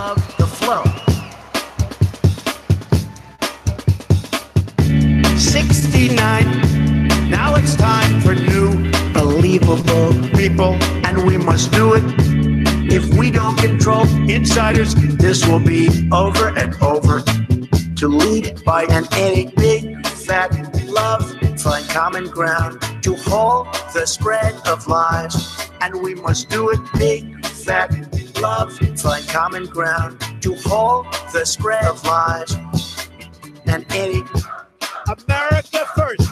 love the flow. 69, now it's time for new, believable people, and we must do it. If we don't control insiders, this will be over and over. To lead by an any big fat love, find common ground to hold the spread of lies, and we must do it big fat love, find common ground to hold the spread of lies, and any America first,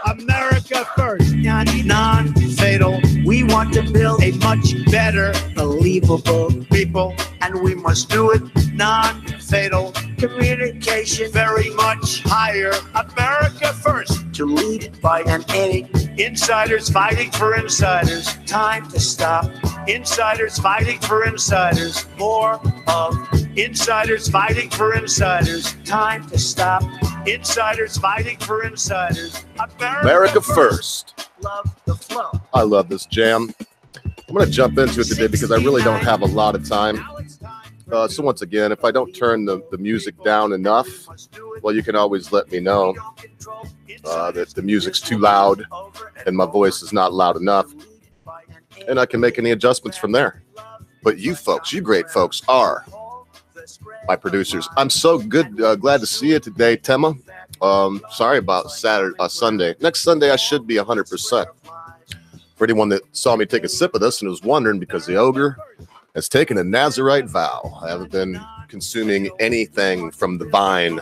America first, non-fatal. We want to build a much better, believable people, and we must do it non-fatal. Communication very much higher. America first. To lead by an any insiders fighting for insiders. Time to stop. Insiders fighting for insiders. More of insiders fighting for insiders. Time to stop. Insiders fighting for insiders. America first. Love the flow. I love this jam. I'm going to jump into it today because I really don't have a lot of time. So once again, if I don't turn the music down enough, well, you can always let me know that the music's too loud and my voice is not loud enough, and I can make any adjustments from there. But you folks, you great folks, are my producers. I'm so good, glad to see you today, Tema. Sorry about Sunday. Next Sunday, I should be 100%. For anyone that saw me take a sip of this and was wondering, because the Ogre has taken a Nazarite vow. I haven't been consuming anything from the vine,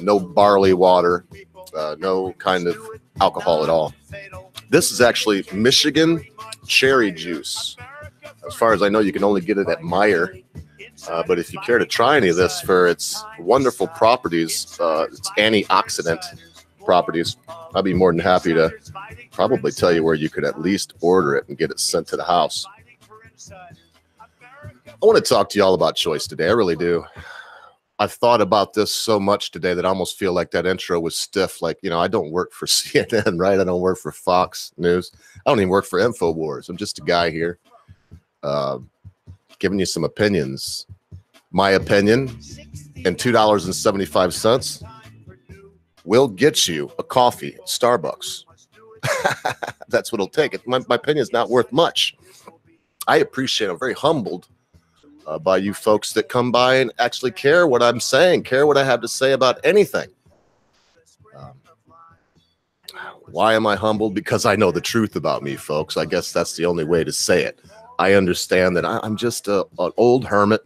no barley water, no kind of alcohol at all. This is actually Michigan cherry juice. As far as I know, you can only get it at Meyer. But if you care to try any of this for its wonderful properties, its antioxidant properties, I'd be more than happy to probably tell you where you could at least order it and get it sent to the house. I want to talk to you all about choice today. I really do. I've thought about this so much today that I almost feel like that intro was stiff. Like, you know, I don't work for CNN, right? I don't work for Fox News. I don't even work for InfoWars. I'm just a guy here giving you some opinions. My opinion, and $2.75 will get you a coffee at Starbucks. That's what it'll take. My opinion is not worth much. I appreciate it. I'm very humbled by you folks that come by and actually care what I'm saying, care what I have to say about anything. Why am I humbled? Because I know the truth about me, folks. I guess that's the only way to say it. I understand that I'm just an old hermit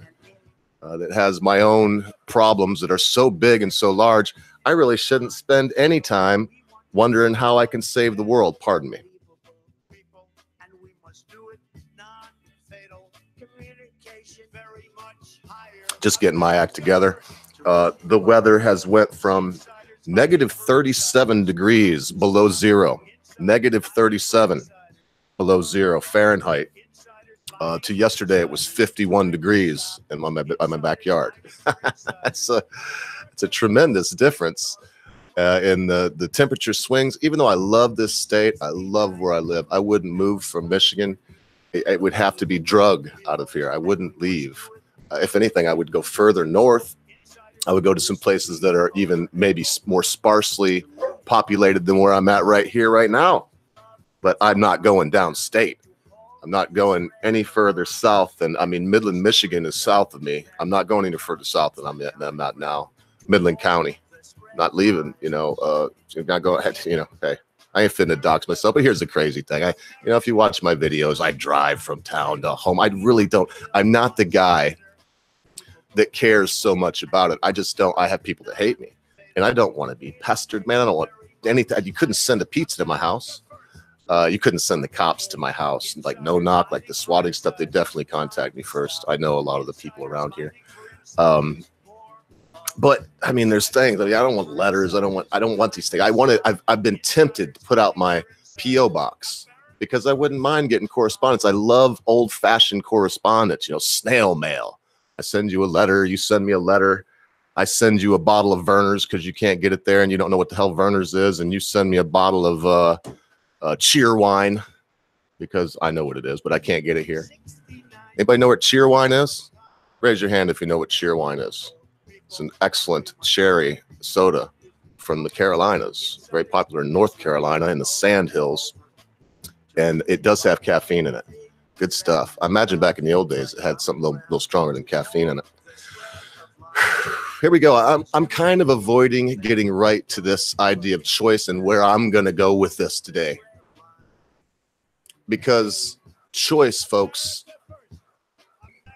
that has my own problems that are so big and so large. I really shouldn't spend any time wondering how I can save the world. Pardon me. Just getting my act together. The weather has went from negative 37 degrees below zero, negative 37 below zero Fahrenheit, to yesterday it was 51 degrees in my backyard. It's a tremendous difference in the temperature swings. Even though I love this state, I love where I live, I wouldn't move from Michigan. It would have to be drug out of here. I wouldn't leave. If anything, I would go further north. I would go to some places that are even maybe more sparsely populated than where I'm at right here, right now. But I'm not going downstate. I'm not going any further south than, I mean, Midland, Michigan is south of me. I'm not going any further south than I'm at now. Midland County. Not leaving, you know, not going ahead, you know, hey, I ain't finna dox myself, but here's the crazy thing. You know, if you watch my videos, I drive from town to home. I really don't. I'm not the guy that cares so much about it. I just don't. I have people that hate me, and I don't want to be pestered, man. I don't want anything. You couldn't send a pizza to my house. You couldn't send the cops to my house. Like no knock, like the swatting stuff. They definitely contact me first. I know a lot of the people around here. But I mean, there's things. I mean, I don't want letters. I don't want these things. I've been tempted to put out my P.O. box because I wouldn't mind getting correspondence. I love old-fashioned correspondence. You know, snail mail. I send you a letter. You send me a letter. I send you a bottle of Verner's because you can't get it there and you don't know what the hell Verner's is, and you send me a bottle of cheer wine because I know what it is, but I can't get it here. Anybody know what cheer wine is? Raise your hand if you know what cheerwine is. It's an excellent cherry soda from the Carolinas, very popular in North Carolina in the Sand Hills. And it does have caffeine in it. Good stuff. I imagine back in the old days, it had something a little stronger than caffeine in it. Here we go. I'm kind of avoiding getting right to this idea of choice and where I'm going to go with this today. Because choice, folks,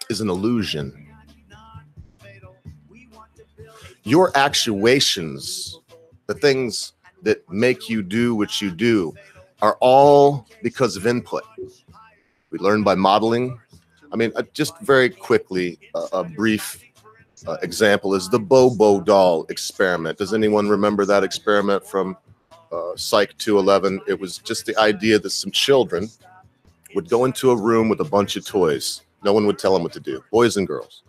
is an illusion. Your actuations, the things that make you do what you do, are all because of input. We learn by modeling. I mean, just very quickly, a brief example is the Bobo doll experiment. Does anyone remember that experiment from Psych 211? It was just the idea that some children would go into a room with a bunch of toys. No one would tell them what to do, boys and girls.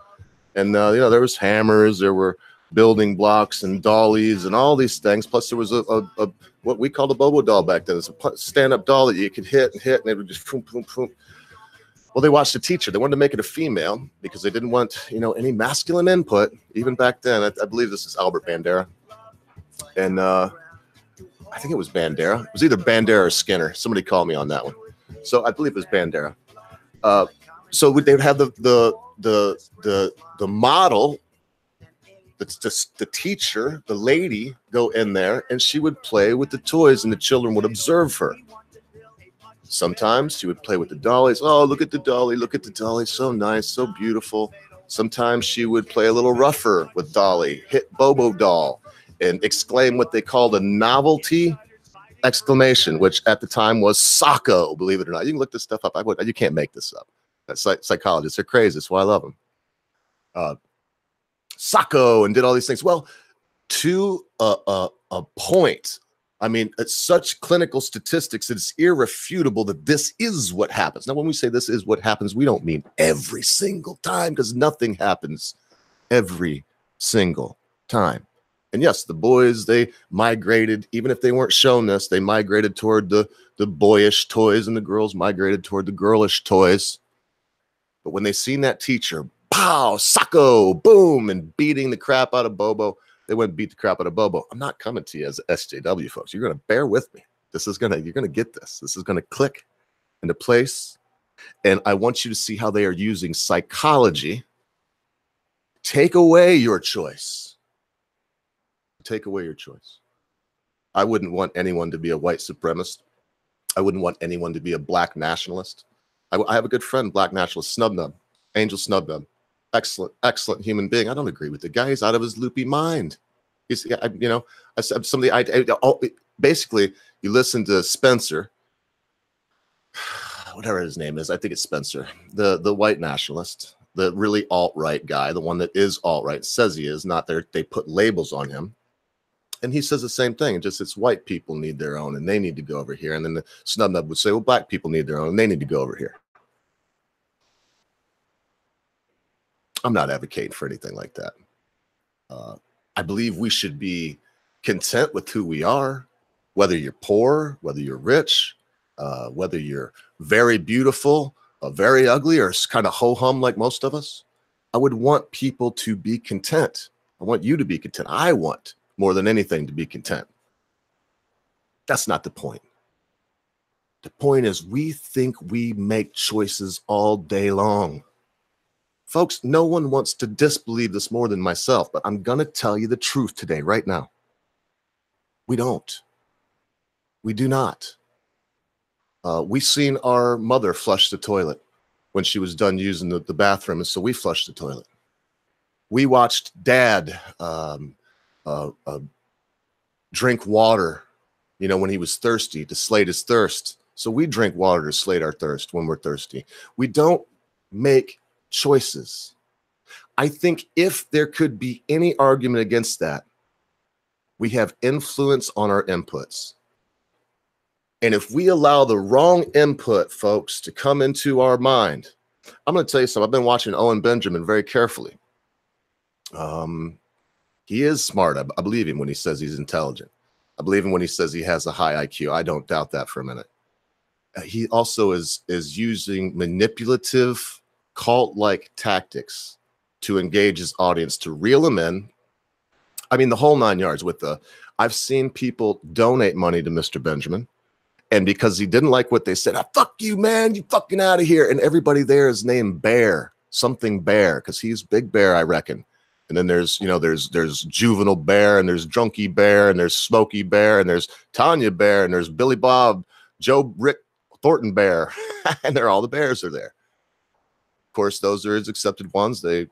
And, there was hammers, there were building blocks and dollies and all these things. Plus there was a what we called a Bobo doll back then. It's a stand-up doll that you could hit and it would just boom, boom, boom. Well, they watched the teacher. They wanted to make it a female because they didn't want, any masculine input. Even back then, I believe this is Albert Bandera. And I think it was Bandera. It was either Bandera or Skinner. Somebody called me on that one. So I believe it was Bandera. So they would have the model, the teacher, the lady, go in there, and she would play with the toys, and the children would observe her. Sometimes she would play with the dollies. Oh, look at the dolly, look at the dolly, so nice, so beautiful. Sometimes she would play a little rougher with Dolly, hit Bobo doll, and exclaim what they called a novelty exclamation, which at the time was Sacco, believe it or not. You can look this stuff up. You can't make this up. Psychologists are crazy. That's why I love them. Sacco, and did all these things. Well, to a point, I mean, it's such clinical statistics that it's irrefutable that this is what happens. Now, when we say this is what happens, we don't mean every single time, because nothing happens every single time. And yes, the boys, they migrated, even if they weren't shown this, they migrated toward the boyish toys, and the girls migrated toward the girlish toys. But when they seen that teacher, pow, Sacco, boom, and beating the crap out of Bobo, they went and beat the crap out of Bobo. I'm not coming to you as SJW, folks. You're going to bear with me. You're going to get this. This is going to click into place. And I want you to see how they are using psychology. Take away your choice. Take away your choice. I wouldn't want anyone to be a white supremacist. I wouldn't want anyone to be a black nationalist. I have a good friend, black nationalist, Snubnub, Angel Snubnub. Excellent human being. I don't agree with the guy. He's out of his loopy mind. He's, basically, you listen to Spencer, whatever his name is. I think it's Spencer, the white nationalist, the really alt-right guy, the one that is alt-right, says he is, not there. They put labels on him. And he says the same thing. It's white people need their own, and they need to go over here. And then the Snubnub would say, well, black people need their own, and they need to go over here. I'm not advocating for anything like that. I believe we should be content with who we are, whether you're poor, whether you're rich, whether you're very beautiful, very ugly, or kind of ho-hum like most of us. I would want people to be content. I want you to be content. I want more than anything to be content. That's not the point. The point is we think we make choices all day long. Folks, no one wants to disbelieve this more than myself, but I'm going to tell you the truth today, right now. We don't. We do not. We seen our mother flush the toilet when she was done using the bathroom, and so we flushed the toilet. We watched Dad drink water, when he was thirsty, to slate his thirst. So we drink water to slate our thirst when we're thirsty. We don't make choices. I think if there could be any argument against that, we have influence on our inputs. And if we allow the wrong input, folks, to come into our mind, I'm going to tell you something. I've been watching Owen Benjamin very carefully. He is smart. I believe him when he says he's intelligent. I believe him when he says he has a high IQ. I don't doubt that for a minute. He also is using manipulative cult-like tactics to engage his audience, to reel them in. I mean, the whole 9 yards with I've seen people donate money to Mr. Benjamin. And because he didn't like what they said, fuck you, man, you fucking out of here. And everybody there is named Bear, something Bear, because he's Big Bear, I reckon. And then there's Juvenile Bear, and there's Drunky Bear, and there's Smoky Bear, and there's Tanya Bear, and there's Billy Bob, Joe Rick Thornton Bear. And all the bears are there. Of course, those are his accepted ones. They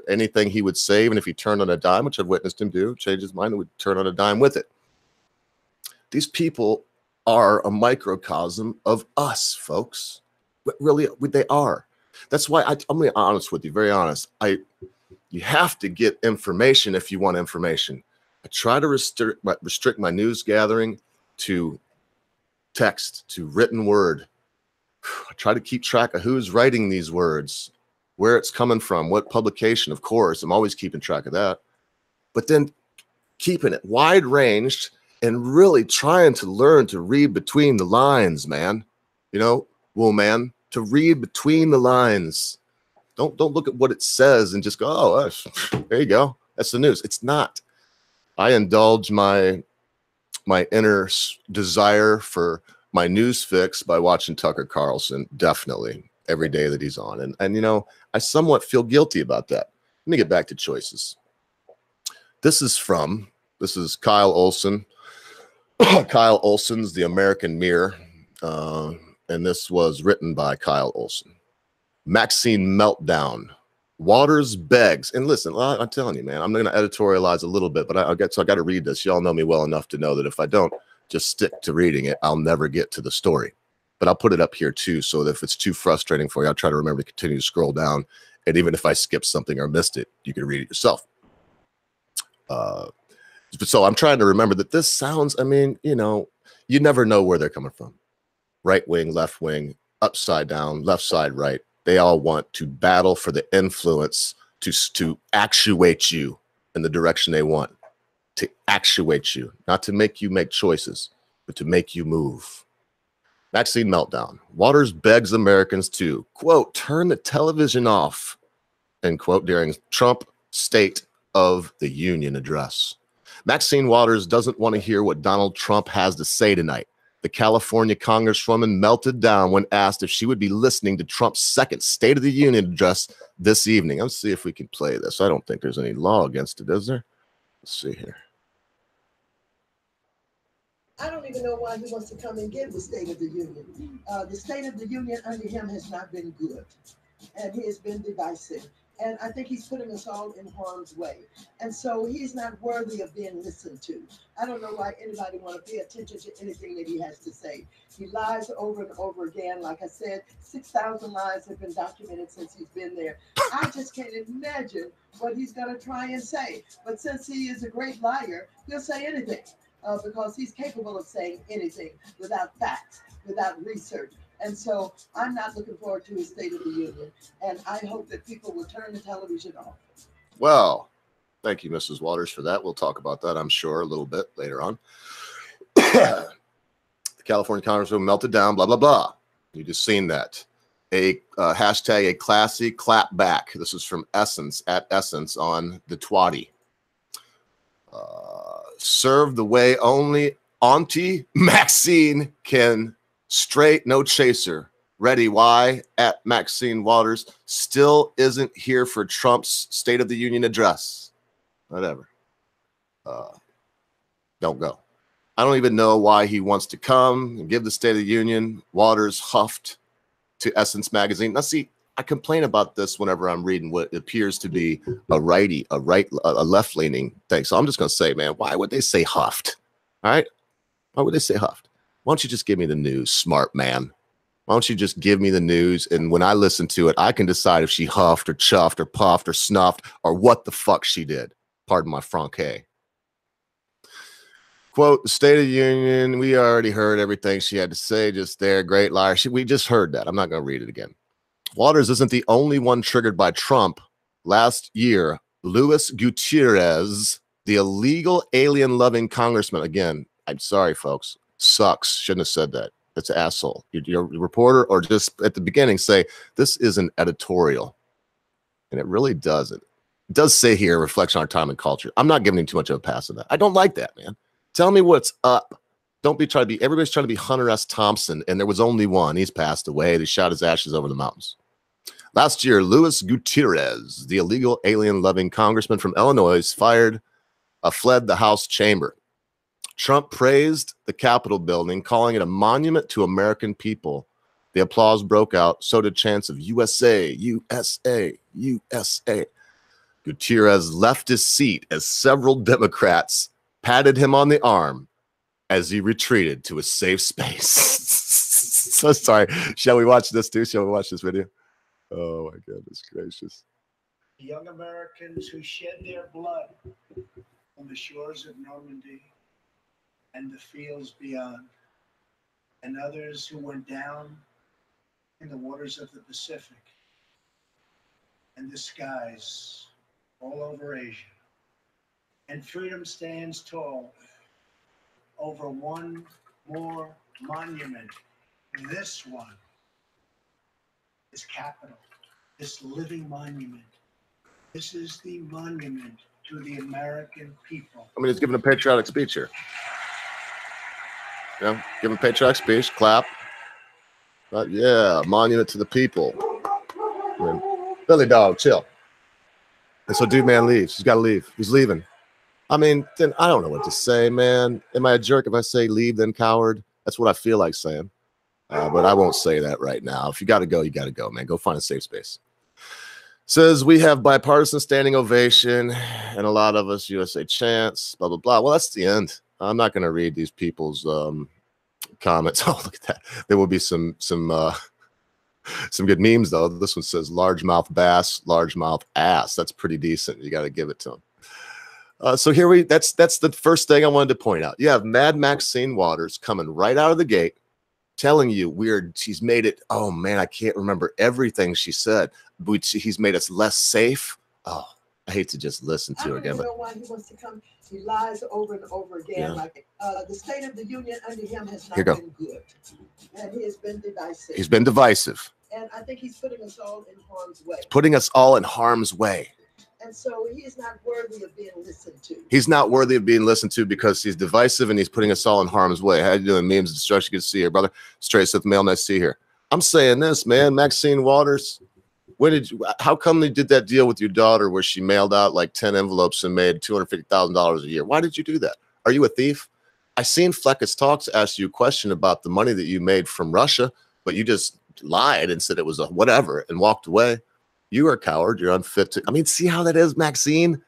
anything he would say, even if he turned on a dime, which I've witnessed him do, change his mind, and would turn on a dime with it. These people are a microcosm of us, folks. But really, they are. That's why I'm going to be honest with you, very honest. You have to get information if you want information. I try to restrict my news gathering to text, to written word. I try to keep track of who's writing these words, where it's coming from, what publication. Of course, I'm always keeping track of that. But then keeping it wide-ranged and really trying to learn to read between the lines, man. Man, to read between the lines. Don't look at what it says and just go, oh, there you go. That's the news. It's not. I indulge my inner desire for my news fix by watching Tucker Carlson, definitely, every day that he's on. And I somewhat feel guilty about that. Let me get back to choices. This is Kyle Olson. Kyle Olson's The American Mirror, and this was written by Kyle Olson. Maxine Meltdown. Waters begs. And listen, I'm telling you, man, I'm going to editorialize a little bit, but I got to read this. Y'all know me well enough to know that if I don't just stick to reading it, I'll never get to the story. But I'll put it up here too, so that if it's too frustrating for you, I'll try to remember to continue to scroll down. And even if I skip something or missed it, you can read it yourself. So I'm trying to remember that this sounds, you never know where they're coming from. Right wing, left wing, upside down, left side, right. They all want to battle for the influence to actuate you in the direction they want, to actuate you, not to make you make choices, but to make you move. Maxine Meltdown. Waters begs Americans to, quote, turn the television off, end quote, during Trump State of the Union address. Maxine Waters doesn't want to hear what Donald Trump has to say tonight. The California congresswoman melted down when asked if she would be listening to Trump's second State of the Union address this evening. Let's see if we can play this. I don't think there's any law against it, is there? Let's see here. I don't even know why he wants to come and give the State of the Union. The State of the Union under him has not been good, and he has been divisive. And I think he's putting us all in harm's way. And so he's not worthy of being listened to. I don't know why anybody want to pay attention to anything that he has to say. He lies over and over again. Like I said, 6,000 lies have been documented since he's been there. I just can't imagine what he's going to try and say. But since he is a great liar, he'll say anything because he's capable of saying anything without facts, without research. And so I'm not looking forward to his State of the Union. And I hope that people will turn the television off. Well, thank you, Mrs. Waters, for that. We'll talk about that, I'm sure, a little bit later on. The California Congresswoman melted down, blah, blah, blah. You just seen that. Hashtag a classy clap back. This is from Essence, at Essence on the Twatty. Serve the way only Auntie Maxine can. Straight, no chaser. Ready, why? At Maxine Waters. Still isn't here for Trump's State of the Union address. Whatever. Don't go. I don't even know why he wants to come and give the State of the Union. Waters huffed to Essence magazine. Now, see, I complain about this whenever I'm reading what appears to be a left-leaning thing. So I'm just going to say, man, why would they say huffed? All right? Why would they say huffed? Why don't you just give me the news, smart man? Why don't you just give me the news? And when I listen to it, I can decide if she huffed or chuffed or puffed or snuffed or what the fuck she did. Pardon my franquet. Quote, the State of the Union, we already heard everything she had to say just there. Great liar. We just heard that. I'm not going to read it again. Waters isn't the only one triggered by Trump. Last year, Luis Gutierrez, the illegal alien-loving congressman, again, I'm sorry, folks, sucks. Shouldn't have said that. That's an asshole. You're a reporter, or just at the beginning say, this is an editorial. And it really doesn't. It does say here, reflection on our time and culture. I'm not giving him too much of a pass on that. I don't like that, man. Tell me what's up. Don't be trying to be, everybody's trying to be Hunter S. Thompson, and there was only one. He's passed away. They shot his ashes over the mountains. Last year, Luis Gutierrez, the illegal alien-loving congressman from Illinois, fled the House chamber. Trump praised the Capitol building, calling it a monument to American people. The applause broke out. So did chants of USA, USA, USA. Gutierrez left his seat as several Democrats patted him on the arm as he retreated to a safe space. So sorry. Shall we watch this too? Shall we watch this video? Oh my goodness gracious. Young Americans who shed their blood on the shores of Normandy and the fields beyond, and others who went down in the waters of the Pacific and the skies all over Asia. And freedom stands tall over one more monument. This one is capital, this living monument. This is the monument to the American people. I mean, he's giving a patriotic speech here. You know, give him a patriotic speech, clap. But yeah, monument to the people. I mean, Billy Dog, chill. And so dude man leaves. He's got to leave. He's leaving. I mean, then I don't know what to say, man. Am I a jerk if I say leave, then coward? That's what I feel like saying. But I won't say that right now. If you got to go, you got to go, man. Go find a safe space. Says we have bipartisan standing ovation and a lot of us USA chants, blah, blah, blah. Well, that's the end. I'm not going to read these people's comments. Oh, look at that. There will be some good memes, though. This one says largemouth bass, largemouth ass. That's pretty decent. You got to give it to them. So here that's the first thing I wanted to point out. You have Mad Maxine Waters coming right out of the gate, telling you she's made it. Oh man, I can't remember everything she said, but he's made us less safe. Oh, I hate to just listen to her again. I don't know why he wants to come. He lies over and over again. Yeah. Like the State of the Union under him has not been good, and he has been divisive. He's been divisive, and I think he's putting us all in harm's way. Putting us all in harm's way. And so he is not worthy of being listened to. He's not worthy of being listened to because he's divisive and he's putting us all in harm's way. How you doing? Memes of destruction. Good to see you, brother. Straight Sith Mail, nice to see you here. I'm saying this, man. Maxine Waters, how come they did that deal with your daughter where she mailed out like 10 envelopes and made $250,000 a year? Why did you do that? Are you a thief? I seen Fleckis Talks ask you a question about the money that you made from Russia, but you just lied and said it was a whatever and walked away. You are a coward. You're unfit to. I mean, see how that is, Maxine?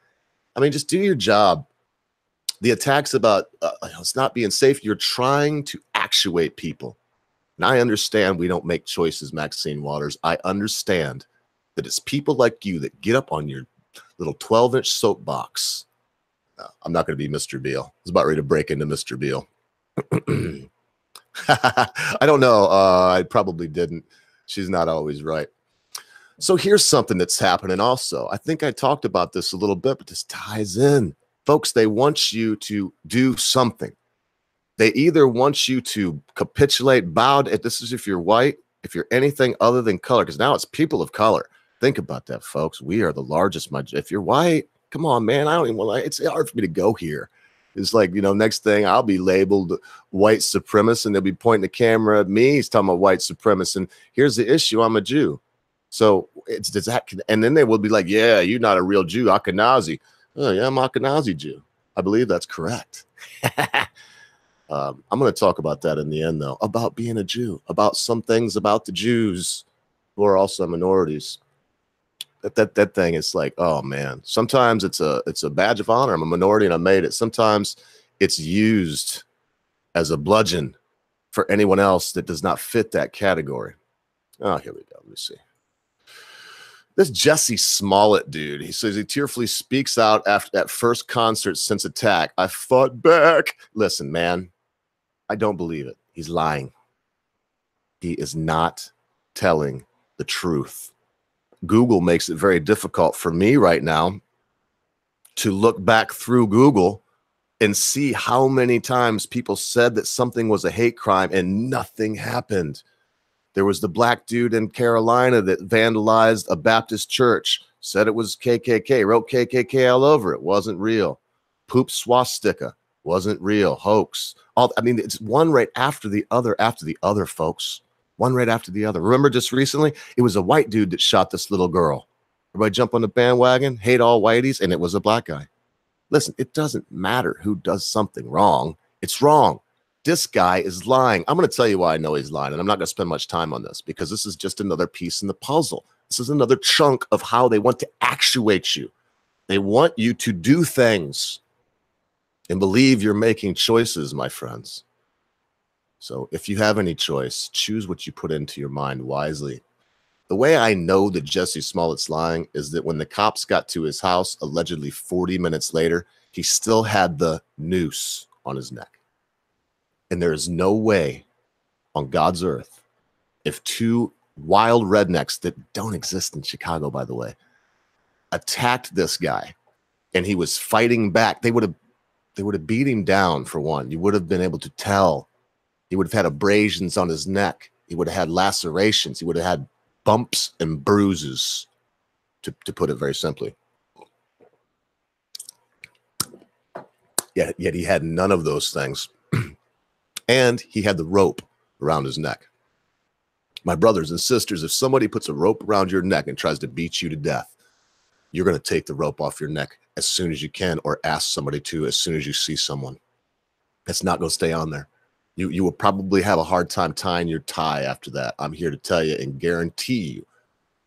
I mean, just do your job. The attacks about it's not being safe, you're trying to actuate people. And I understand we don't make choices, Maxine Waters. I understand that it's people like you that get up on your little 12-inch soapbox. No, I'm not going to be Mr. Beal. I was about ready to break into Mr. Beal. I don't know. I probably didn't. She's not always right. So here's something that's happening also. I think I talked about this a little bit, but this ties in. Folks, they want you to do something. They either want you to capitulate, bow. This is if you're white, if you're anything other than color, because now it's people of color. Think about that, folks. We are the largest. If you're white, come on, man. I don't even want to. It's hard for me to go here. It's like, next thing I'll be labeled white supremacist and they'll be pointing the camera at me. He's talking about white supremacist. And here's the issue. I'm a Jew. So does that, and then they will be like, yeah, you're not a real Jew, Ashkenazi. Oh yeah, I'm Ashkenazi Jew. I believe that's correct. I'm going to talk about that in the end, though, about being a Jew, about some things about the Jews who are also minorities. That thing is like, oh man, sometimes it's a badge of honor. I'm a minority and I made it. Sometimes it's used as a bludgeon for anyone else that does not fit that category. Oh, here we go. Let me see. This Jesse Smollett dude, he says he tearfully speaks out after that first concert since attack. I fought back. Listen, man, I don't believe it. He's lying. He is not telling the truth. Google makes it very difficult for me right now to look back through Google and see how many times people said that something was a hate crime and nothing happened. There was the black dude in Carolina that vandalized a Baptist church, said it was KKK, wrote KKK all over it. Wasn't real. Poop swastika. Wasn't real. Hoax. I mean, it's one right after the other, folks. One right after the other. Remember just recently, it was a white dude that shot this little girl. Everybody jump on the bandwagon, hate all whiteys, and it was a black guy. Listen, it doesn't matter who does something wrong. It's wrong. This guy is lying. I'm going to tell you why I know he's lying, and I'm not going to spend much time on this because this is just another piece in the puzzle. This is another chunk of how they want to actuate you. They want you to do things and believe you're making choices, my friends. So if you have any choice, choose what you put into your mind wisely. The way I know that Jesse Smollett's lying is that when the cops got to his house, allegedly 40 minutes later, he still had the noose on his neck. And there is no way on God's earth, if two wild rednecks that don't exist in Chicago, by the way, attacked this guy and he was fighting back, they would have beat him down, for one. You would have been able to tell. He would have had abrasions on his neck. He would have had lacerations. He would have had bumps and bruises, to put it very simply. Yet he had none of those things. And he had the rope around his neck. My brothers and sisters, if somebody puts a rope around your neck and tries to beat you to death, you're going to take the rope off your neck as soon as you can, or ask somebody to as soon as you see someone. It's not going to stay on there. You will probably have a hard time tying your tie after that. I'm here to tell you and guarantee you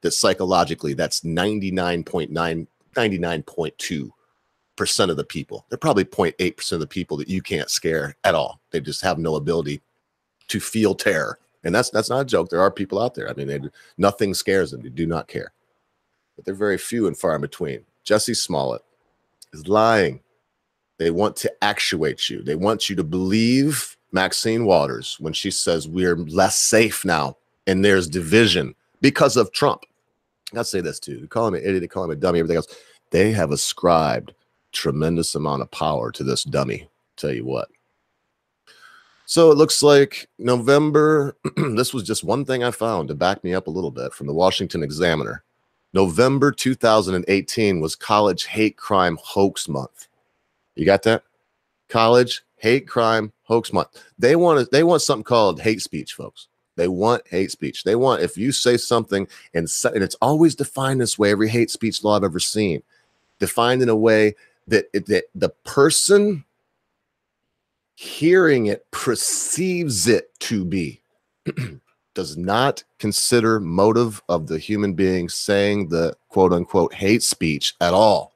that psychologically, that's 99.2% of the people. They're probably 0.8% of the people that you can't scare at all. They just have no ability to feel terror. And that's not a joke. There are people out there. I mean, nothing scares them. They do not care. But they're very few and far in between. Jesse Smollett is lying. They want to actuate you. They want you to believe Maxine Waters when she says we're less safe now and there's division because of Trump. I'll say this too. You call him an idiot, they call him a dummy, everything else. They have ascribed tremendous amount of power to this dummy. Tell you what. So it looks like November, this was just one thing I found to back me up a little bit from the Washington Examiner. November 2018 was College Hate Crime Hoax Month. You got that? College Hate Crime Hoax Month. They want something called hate speech, folks. They want hate speech. They want, if you say something, and it's always defined this way, every hate speech law I've ever seen, defined in a way that the person hearing it perceives it to be, does not consider motive of the human being saying the quote unquote hate speech at all.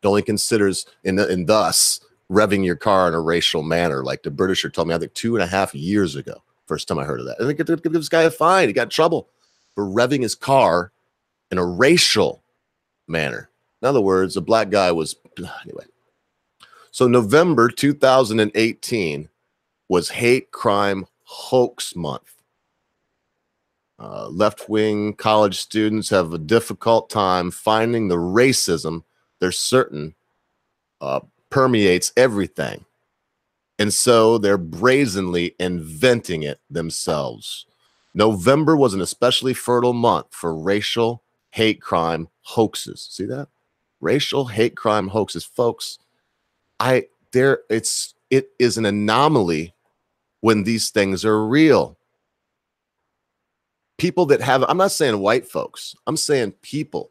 It only considers, and thus revving your car in a racial manner, like the Britisher told me, I think 2.5 years ago, first time I heard of that. I think it give this guy a fine. He got in trouble for revving his car in a racial manner. In other words, a black guy was, anyway. So November 2018 was Hate Crime Hoax Month. Left-wing college students have a difficult time finding the racism they're certain permeates everything. And so they're brazenly inventing it themselves. November was an especially fertile month for racial hate crime hoaxes. See that? Racial hate crime hoaxes, folks. It is an anomaly when these things are real. People that have, I'm not saying white folks, I'm saying people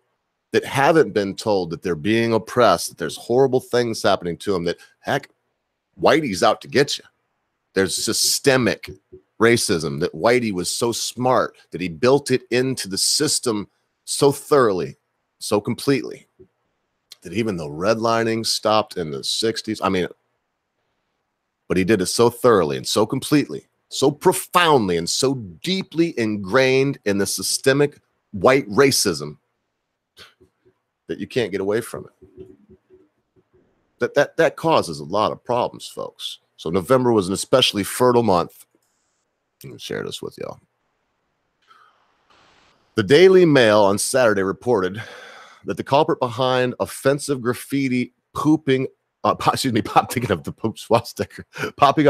that haven't been told that they're being oppressed, that there's horrible things happening to them, that heck, Whitey's out to get you. There's systemic racism, that Whitey was so smart that he built it into the system so thoroughly, so completely, that even though redlining stopped in the 60s, I mean, but he did it so thoroughly and so completely, so profoundly and so deeply ingrained in the systemic white racism that you can't get away from it. That causes a lot of problems, folks. So November was an especially fertile month. I'm going to share this with y'all. The Daily Mail on Saturday reported that the culprit behind offensive graffiti popping up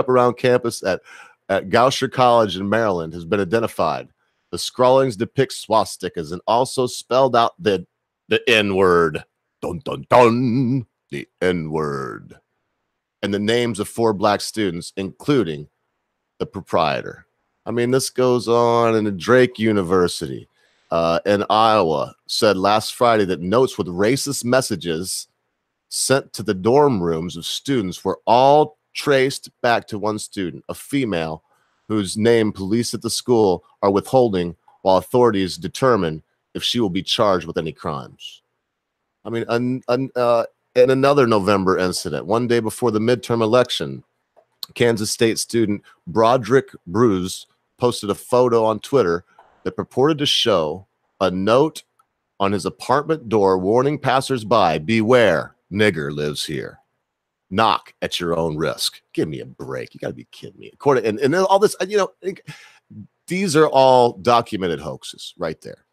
around campus at at Goucher College in Maryland has been identified. The scrawlings depict swastikas and also spelled out the N-word. Dun, dun, dun. The N-word. And the names of 4 black students, including the proprietor. I mean, this goes on in the Drake University in Iowa said last Friday that notes with racist messages sent to the dorm rooms of students were all traced back to one student, a female whose name police at the school are withholding while authorities determine if she will be charged with any crimes. I mean, in another November incident, one day before the midterm election, Kansas State student Broderick Bruce posted a photo on Twitter that purported to show a note on his apartment door warning passersby, beware, nigger lives here. Knock at your own risk. Give me a break. You got to be kidding me. And all this, these are all documented hoaxes right there.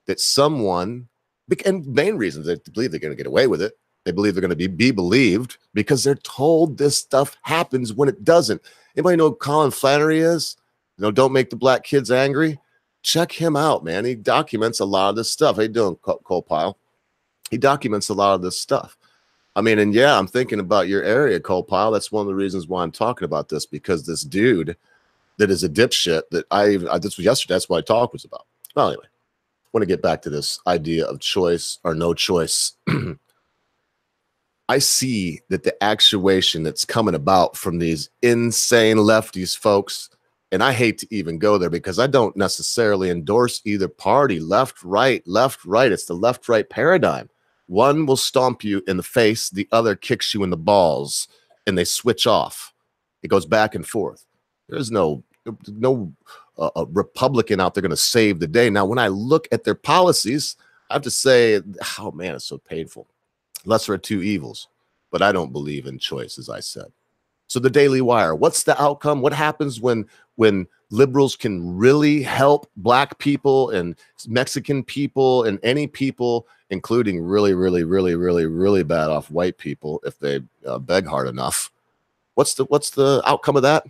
That someone, and main reasons they believe they're going to get away with it. They believe they're going to be believed because they're told this stuff happens when it doesn't. Anybody know who Colin Flannery is? Don't make the black kids angry. Check him out, man. He documents a lot of this stuff. How you doing, Cole Pyle? He documents a lot of this stuff. I mean, and yeah, I'm thinking about your area, Cole Pyle. That's one of the reasons why I'm talking about this, because this dude that is a dipshit that this was yesterday. That's what my talk was about. Well, anyway, I want to get back to this idea of choice or no choice. I see that the actuation that's coming about from these insane lefties, folks, and I hate to even go there because I don't necessarily endorse either party, left, right. It's the left-right paradigm. One will stomp you in the face, the other kicks you in the balls, and they switch off. It goes back and forth. There's no Republican out there going to save the day. Now, when I look at their policies, I have to say, oh man, it's so painful. Lesser of two evils, but I don't believe in choice, as I said. So the Daily Wire, what's the outcome? What happens when liberals can really help black people and Mexican people and any people, including really bad off white people if they beg hard enough? What's the outcome of that?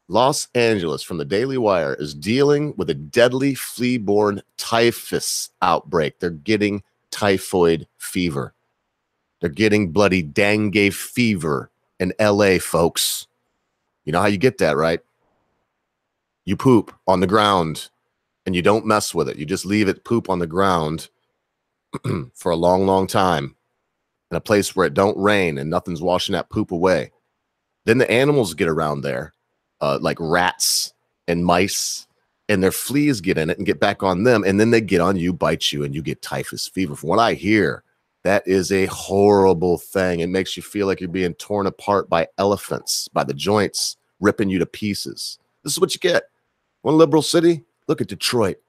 Los Angeles, from the Daily Wire, is dealing with a deadly flea-borne typhus outbreak. They're getting typhoid fever. They're getting bloody dengue fever in LA, folks. You know how you get that, right? You poop on the ground and you don't mess with it. You just leave it poop on the ground for a long time in a place where it don't rain and nothing's washing that poop away. Then the animals get around there, like rats and mice, and their fleas get in it and get back on them. And then they get on you, bite you, and you get typhus fever. From what I hear, that is a horrible thing. It makes you feel like you're being torn apart by elephants, by the joints, ripping you to pieces. This is what you get. One liberal city, look at Detroit.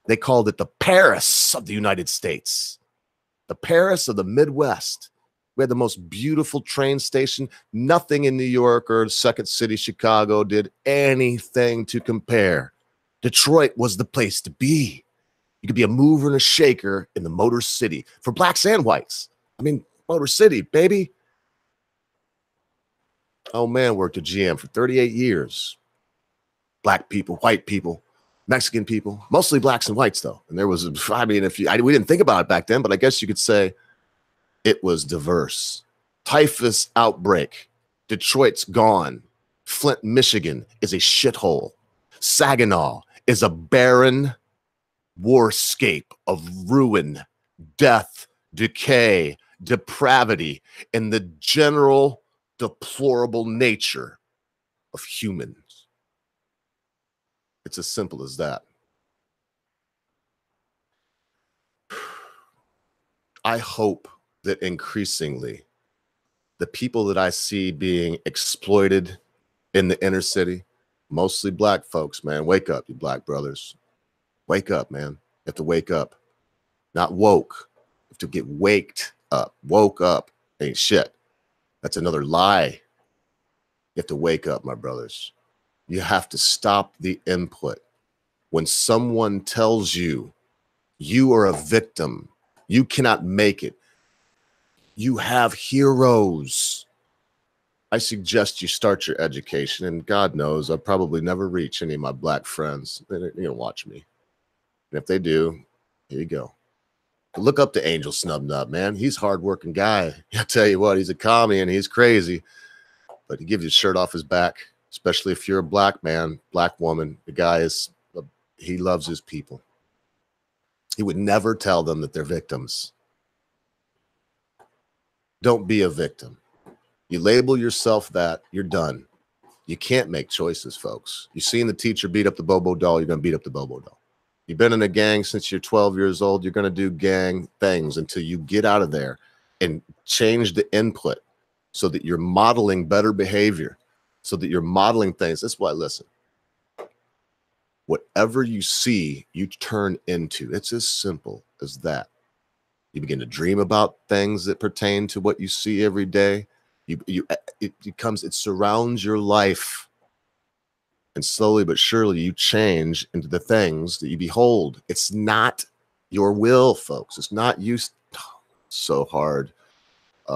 They called it the Paris of the United States, the Paris of the Midwest. We had the most beautiful train station. Nothing in New York or Second City, Chicago did anything to compare. Detroit was the place to be. You could be a mover and a shaker in the Motor City for blacks and whites. I mean, Motor City, baby. Oh man, worked at GM for 38 years. Black people, white people, Mexican people, mostly blacks and whites though. And there was, I mean, we didn't think about it back then, but I guess you could say it was diverse. Typhus outbreak. Detroit's gone. Flint, Michigan is a shithole. Saginaw is a barren warscape of ruin, death, decay, depravity, and the general deplorable nature of humans. It's as simple as that. I hope that increasingly the people that I see being exploited in the inner city, mostly black folks, man, wake up, you black brothers. Wake up, man. You have to wake up. Not woke. You have to get waked up. Woke up ain't shit. That's another lie. You have to wake up, my brothers. You have to stop the input. When someone tells you you are a victim, you cannot make it. You have heroes. I suggest you start your education, and God knows I'll probably never reach any of my black friends. They're gonna watch me. And if they do, here you go. Look up to Angel Snubnut, man. He's a hardworking guy. I tell you what, he's a commie and he's crazy, but he gives his shirt off his back, especially if you're a black man, black woman. The guy he loves his people. He would never tell them that they're victims. Don't be a victim. You label yourself that, you're done. You can't make choices, folks. You've seen the teacher beat up the Bobo doll, you're going to beat up the Bobo doll. You've been in a gang since you're 12 years old, you're going to do gang things until you get out of there and change the input so that you're modeling better behavior, so that you're modeling things. That's why, listen, whatever you see, you turn into. It's as simple as that. You begin to dream about things that pertain to what you see every day. It surrounds your life, and slowly but surely you change into the things that you behold. It's not your will, folks. It's not you. So hard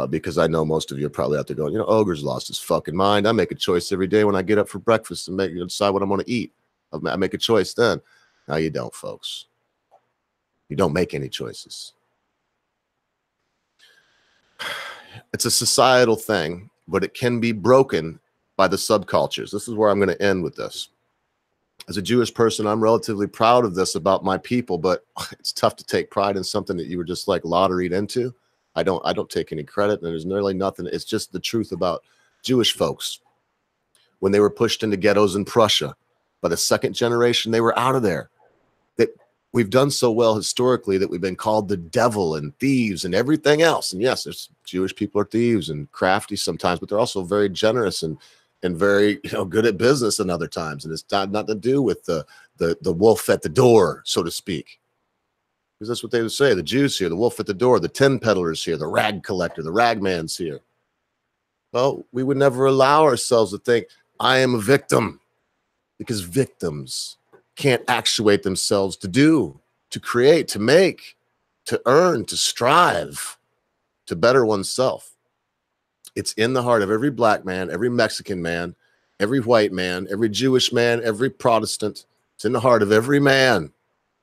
because I know most of you are probably out there going, Ogre's lost his fucking mind. I make a choice every day when I get up for breakfast and decide what I'm going to eat. I make a choice then. No, you don't, folks. You don't make any choices. It's a societal thing, but it can be broken by the subcultures. This is where I'm going to end with this. As a Jewish person, I'm relatively proud of this about my people, but it's tough to take pride in something that you were just like lotteried into. I don't take any credit, and there's nearly nothing. It's just the truth about Jewish folks. When they were pushed into ghettos in Prussia, by the second generation, they were out of there. That we've done so well historically that we've been called the devil and thieves and everything else. And yes, there's Jewish people are thieves and crafty sometimes, but they're also very generous and very good at business in other times. And it's not to do with the wolf at the door, so to speak. Because that's what they would say. The Jews here, the wolf at the door, the tin peddlers here, the rag collector, the rag man's here. Well, we would never allow ourselves to think, I am a victim. Because victims can't actuate themselves to do, to create, to make, to earn, to strive, to better oneself. It's in the heart of every black man, every Mexican man, every white man, every Jewish man, every Protestant. It's in the heart of every man.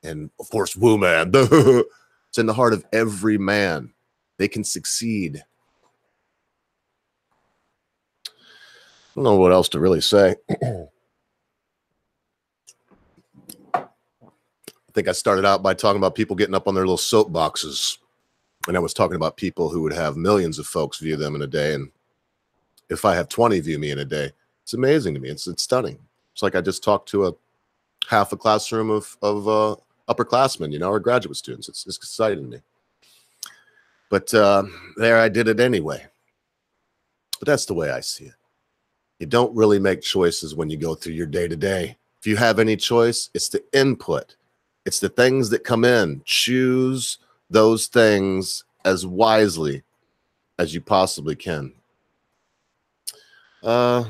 And of course, woman. It's in the heart of every man. They can succeed. I don't know what else to really say. I think I started out by talking about people getting up on their little soapboxes. And I was talking about people who would have millions of folks view them in a day. And if I have 20 view me in a day, it's amazing to me. It's stunning. It's like I just talked to half a classroom of upperclassmen, or graduate students. It's exciting to me. But there I did it anyway. But that's the way I see it. You don't really make choices when you go through your day-to-day. If you have any choice, it's the input. It's the things that come in. Choose those things as wisely as you possibly can. Oh,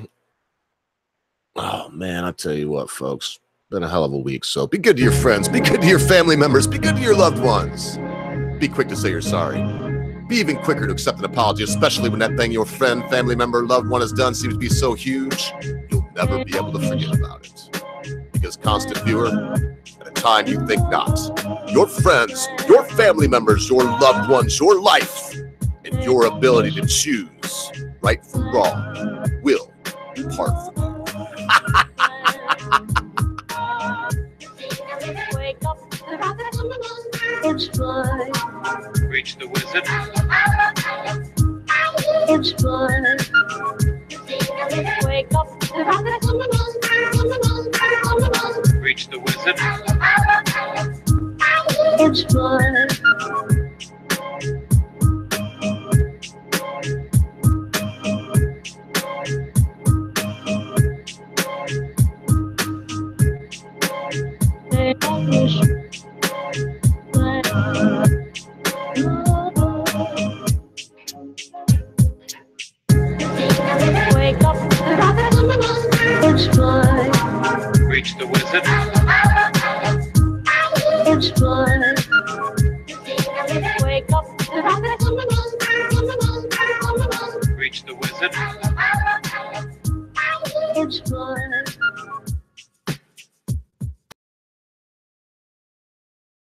man, I tell you what, folks. Been a hell of a week. So be good to your friends. Be good to your family members. Be good to your loved ones. Be quick to say you're sorry. Be even quicker to accept an apology, especially when that thing your friend, family member, loved one has done seems to be so huge, you'll never be able to forget about it. Because constant viewer, at a time you think not, your friends, your family members, your loved ones, your life, and your ability to choose right from wrong will depart from you. Wake up, it's fun. Reach the wizard. It's fun. Wake up, Reach the wizard. it's fun. Wake up, it's fun. Reach the wizard. It's fun.